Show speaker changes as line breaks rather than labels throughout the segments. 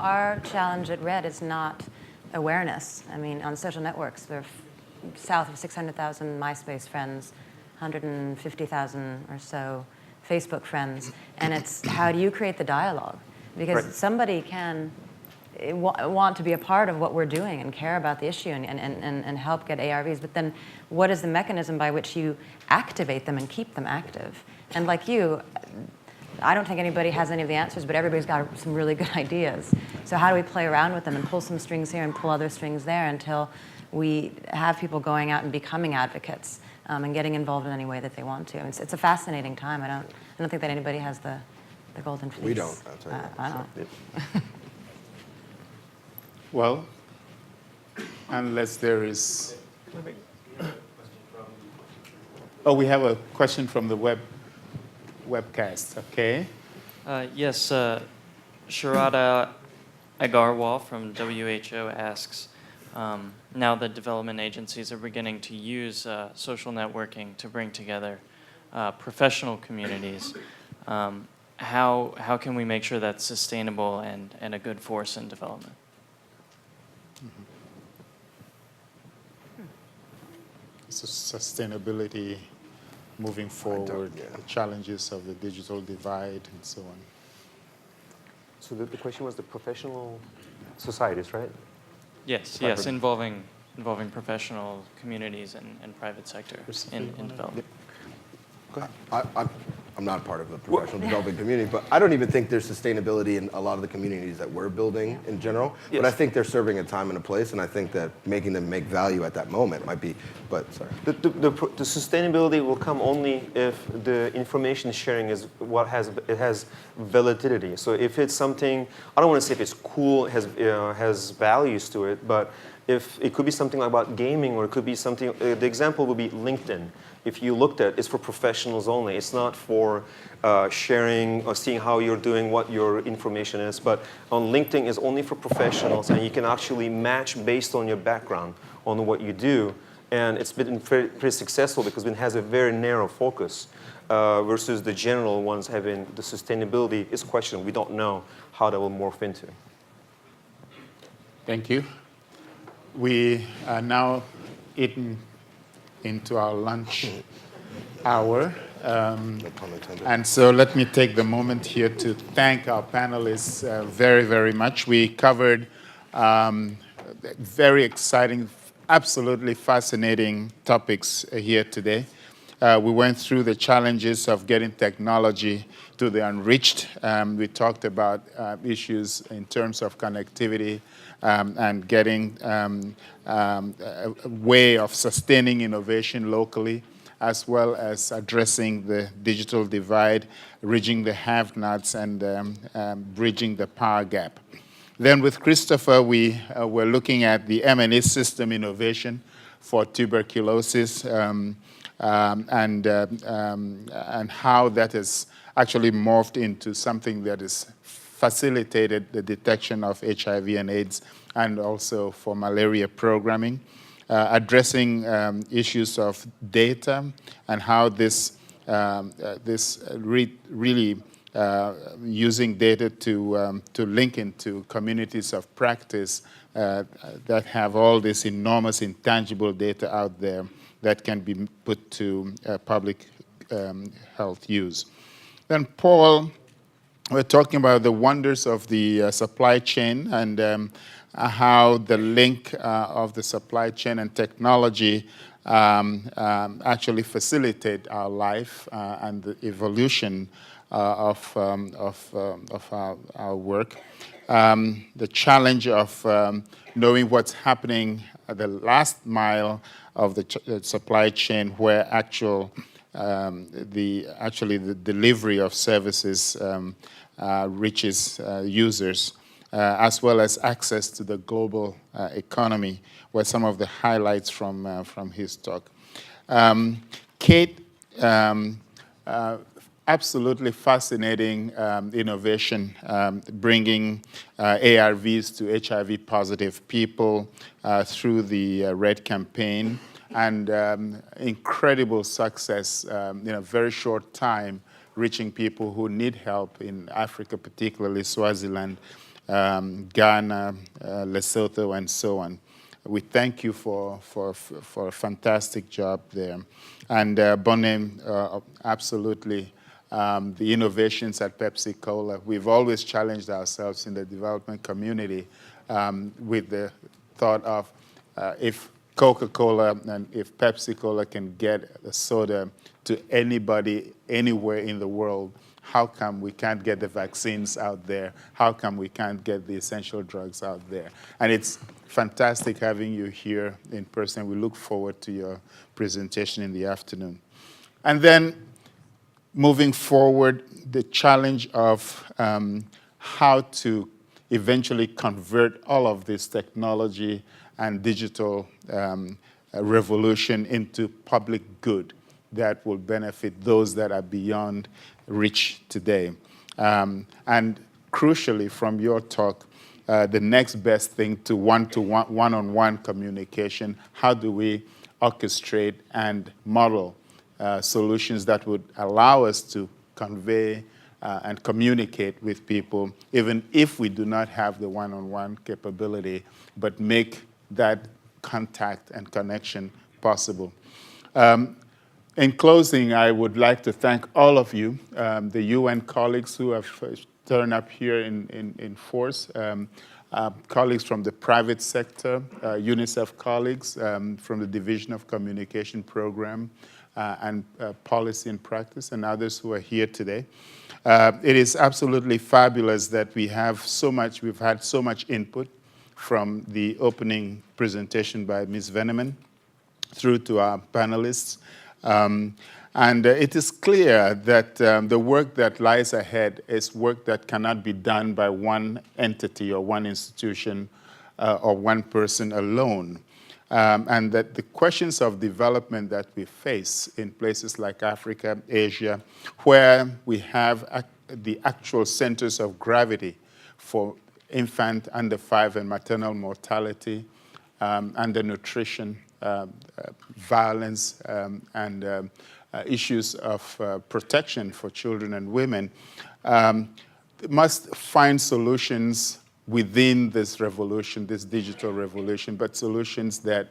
our challenge at Red is not awareness. I mean, on social networks, there are south of 600,000 MySpace friends, 150,000 or so Facebook friends, and it's how do you create the dialogue? Because somebody can want to be a part of what we're doing and care about the issue and help get ARVs, but then what is the mechanism by which you activate them and keep them active? And like you, I don't think anybody has any of the answers, but everybody's got some really good ideas. So how do we play around with them and pull some strings here and pull other strings there until we have people going out and becoming advocates and getting involved in any way that they want to? It's a fascinating time. I don't think that anybody has the golden fleece.
We don't. I'll tell you.
I don't.
Well, unless there is... Oh, we have a question from the webcast, okay?
Yes, Sharada Agarwal from WHO asks, now that development agencies are beginning to use social networking to bring together professional communities, how can we make sure that's sustainable and a good force in development?
So sustainability moving forward, the challenges of the digital divide and so on.
So the question was the professional societies, right?
Yes, yes, involving professional communities and private sector in development.
I'm not part of the professional development community, but I don't even think there's sustainability in a lot of the communities that we're building in general. Yes. But I think they're serving a time and a place, and I think that making them make value at that moment might be, but sorry.
The sustainability will come only if the information sharing is what has validity. So if it's something, I don't want to say if it's cool, has values to it, but if it could be something like about gaming, or it could be something, the example would be LinkedIn. If you looked at it, it's for professionals only. It's not for sharing or seeing how you're doing, what your information is. But on LinkedIn, it's only for professionals, and you can actually match based on your background on what you do. And it's been pretty successful because it has a very narrow focus versus the general ones having the sustainability is questioned. We don't know how that will morph into.
Thank you. We are now eating into our lunch hour. And so let me take the moment here to thank our panelists very, very much. We covered very exciting, absolutely fascinating topics here today. We went through the challenges of getting technology to the unreached. We talked about issues in terms of connectivity and getting a way of sustaining innovation locally, as well as addressing the digital divide, bridging the have-nots, and bridging the power gap. Then with Christopher, we were looking at the M&E system innovation for tuberculosis and how that has actually morphed into something that is facilitated the detection of HIV and AIDS, and also for malaria programming, addressing issues of data and how this really using data to link into communities of practice that have all this enormous intangible data out there that can be put to public health use. Then Paul, we're talking about the wonders of the supply chain and how the link of the supply chain and technology actually facilitate our life and the evolution of our work. The challenge of knowing what's happening at the last mile of the supply chain, where the delivery of services reaches users, as well as access to the global economy, were some of the highlights from his talk. Kate, absolutely fascinating innovation, bringing ARVs to HIV-positive people through the RED campaign, and incredible success in a very short time, reaching people who need help in Africa, particularly Swaziland, Ghana, Lesotho, and so on. We thank you for a fantastic job there. And Bonin, absolutely, the innovations at Pepsi-Cola, we've always challenged ourselves in the development community with the thought of if Coca-Cola and if Pepsi-Cola can get a soda to anybody, anywhere in the world, how come we can't get the vaccines out there? How come we can't get the essential drugs out there? And it's fantastic having you here in person. We look forward to your presentation in the afternoon. And then moving forward, the challenge of how to eventually convert all of this technology and digital revolution into public good that will benefit those that are beyond reach today. And crucially, from your talk, the next best thing to one-on-one communication, how do we orchestrate and model solutions that would allow us to convey and communicate with people, even if we do not have the one-on-one capability, but make that contact and connection possible. In closing, I would like to thank all of you, the UN colleagues who have turned up here in force, colleagues from the private sector, UNICEF colleagues from the Division of Communication Program and Policy and Practice, and others who are here today. It is absolutely fabulous that we've had so much input from the opening presentation by Ms. Veneman through to our panelists. And it is clear that the work that lies ahead is work that cannot be done by one entity or one institution or one person alone. And that the questions of development that we face in places like Africa, Asia, where we have the actual centers of gravity for infant under 5 and maternal mortality, undernutrition, violence, and issues of protection for children and women, must find solutions within this revolution, this digital revolution, but solutions that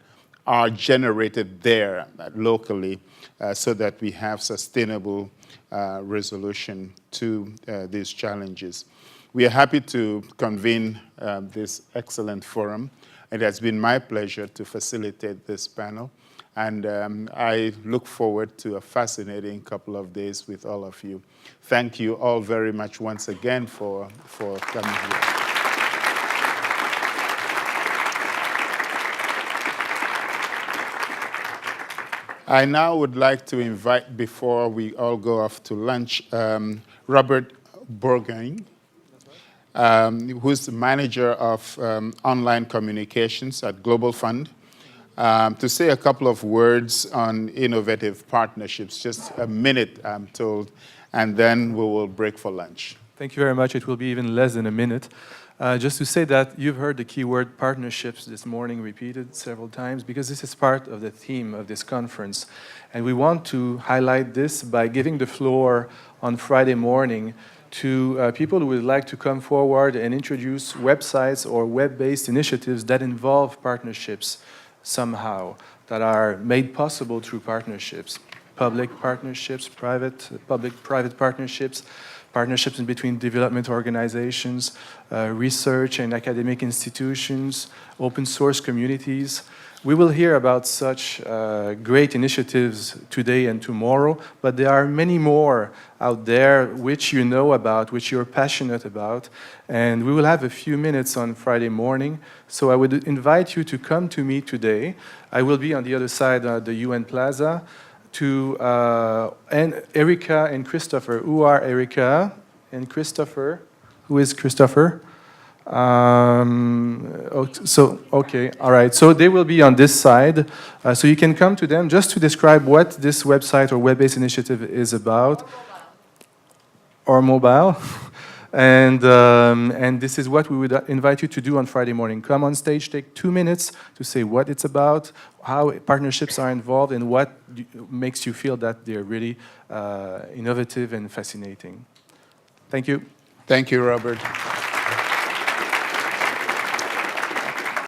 are generated there locally so that we have sustainable resolution to these challenges. We are happy to convene this excellent forum. It has been my pleasure to facilitate this panel, and I look forward to a fascinating couple of days with all of you. Thank you all very much once again for coming here. I now would like to invite, before we all go off to lunch, Robert Bourgain, who's the manager of online communications at Global Fund, to say a couple of words on innovative partnerships, just a minute, I'm told, and then we will break for lunch.
Thank you very much. It will be even less than a minute. Just to say that you've heard the keyword partnerships this morning repeated several times because this is part of the theme of this conference. And we want to highlight this by giving the floor on Friday morning to people who would like to come forward and introduce websites or web-based initiatives that involve partnerships somehow, that are made possible through partnerships, public partnerships, public-private partnerships, partnerships in between development organizations, research and academic institutions, open source communities. We will hear about such great initiatives today and tomorrow, but there are many more out there which you know about, which you're passionate about, and we will have a few minutes on Friday morning. So I would invite you to come to me today. I will be on the other side of the UN Plaza, to and Erica and Christopher. Who are Erica and Christopher? Who is Christopher? Okay, all right. So they will be on this side. So you can come to them just to describe what this website or web-based initiative is about. Or mobile. And this is what we would invite you to do on Friday morning. Come on stage, take 2 minutes to say what it's about, how partnerships are involved, and what makes you feel that they're really innovative and fascinating. Thank you.
Thank you, Robert.